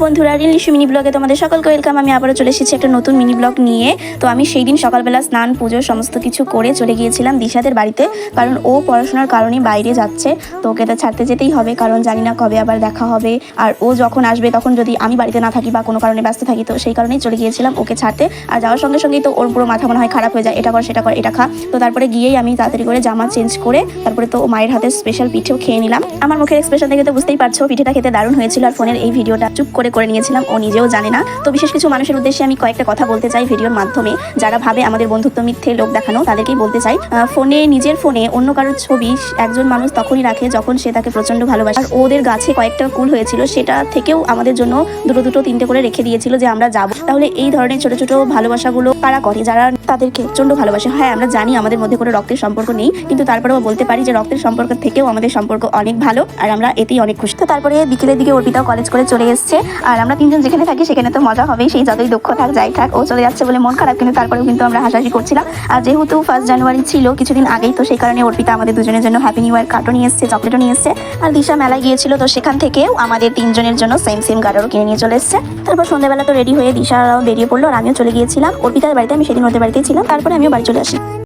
বন্ধুরা, রিলিশু মিনি ব্লগে তোমাদের সকলকে ওয়েলকাম। আমি আবারও চলে এসেছি একটা নতুন মিনি ব্লগ নিয়ে। তো আমি সেই দিন সকালবেলা স্নান পুজো সমস্ত কিছু করে চলে গিয়েছিলাম দিশাদের বাড়িতে, কারণ ও পড়াশোনার কারণে বাইরে যাচ্ছে। তো ওকে তো ছাড়তে যেতেই হবে, কারণ জানি না কবে আবার দেখা হবে। আর ও যখন আসবে তখন যদি আমি বাড়িতে না থাকি বা কোনো কারণে ব্যস্ত থাকি, তো সেই কারণেই চলে গিয়েছিলাম ওকে ছাড়তে। আর যাওয়ার সঙ্গে সঙ্গেই তো ওর পুরো মাথা মনে হয় খারাপ হয়ে যায়, এটা কর সেটা কর এটা খা। তো তারপরে গিয়েই আমি তাড়াতাড়ি করে জামা চেঞ্জ করে তারপরে তো মায়ের হাতে স্পেশাল পিঠেও খেয়ে নিলাম। আমার মুখের এক্সপ্রেশন দেখে তো বুঝতেই পারছো পিঠেটা খেতে দারুণ হয়েছিল। আর ফোনের এই ভিডিওটা চুপ করে নিয়েছিলাম, ও নিজেও জানে না। তো বিশেষ কিছু মানুষের উদ্দেশ্যে আমি কয়েকটা কথা বলতে চাই ভিডিওর মাধ্যমে, যারা ভাবে আমাদের বন্ধুত্ব মিথ্যে লোক দেখানো, তাদেরকেই বলতে চাই। নিজের ফোনে অন্য কারোর ছবি একজন মানুষ তখনই রাখে যখন সে তাকে প্রচন্ড ভালোবাসে। আর ওদের গাছে কয়েকটা কুল হয়েছিল, সেটা থেকেও আমাদের জন্য দুটো তিনটে করে রেখে দিয়েছিল যে আমরা যাব। তাহলে এই ধরনের ছোট ছোট ভালোবাসাগুলো কারা করে, যারা তাদেরকে প্রচন্ড ভালোবাসে। হ্যাঁ, আমরা জানি আমাদের মধ্যে কোনো রক্তের সম্পর্ক নেই, কিন্তু তারপরেও বলতে পারি যে রক্তের সম্পর্ক থেকেও আমাদের সম্পর্ক অনেক ভালো, আর আমরা এতেই অনেক খুশি। তো তারপরে বিকেলের দিকে অর্পিতাও কলেজ করে চলে এসছে। আর আমরা তিনজন যেখানে থাকি সেখানে তো মজা হবেই, সেই যতই দুঃখ থাক যাই থাক। ও চলে যাচ্ছে বলে মন খারাপ, কিন্তু তারপরেও কিন্তু আমরা হাসাহাসি করছিলাম। আর যেহেতু 1 জানুয়ারি ছিল কিছুদিন আগেই, তো সেই কারণে অর্পিতা আমাদের দুজনের জন্য হ্যাপি নিউ ইয়ার কার্ডও নিয়ে এসছে, চকলেটও নিয়ে এসছে। আর দিশা মেলায় গিয়েছিল, তো সেখান থেকেও আমাদের তিনজনের জন্য সেম গার্ডারও কিনে নিয়ে চলে এসছে। তারপর সন্ধ্যাবেলা তো রেডি হয়ে দিশারাও বেরিয়ে পড়লো, আর আমিও চলে গিয়েছিলাম অর্পিতার বাড়িতে। আমি সেদিন ওদের বাড়িতেই ছিলাম, তারপরে আমিও বাড়ি চলে আসি।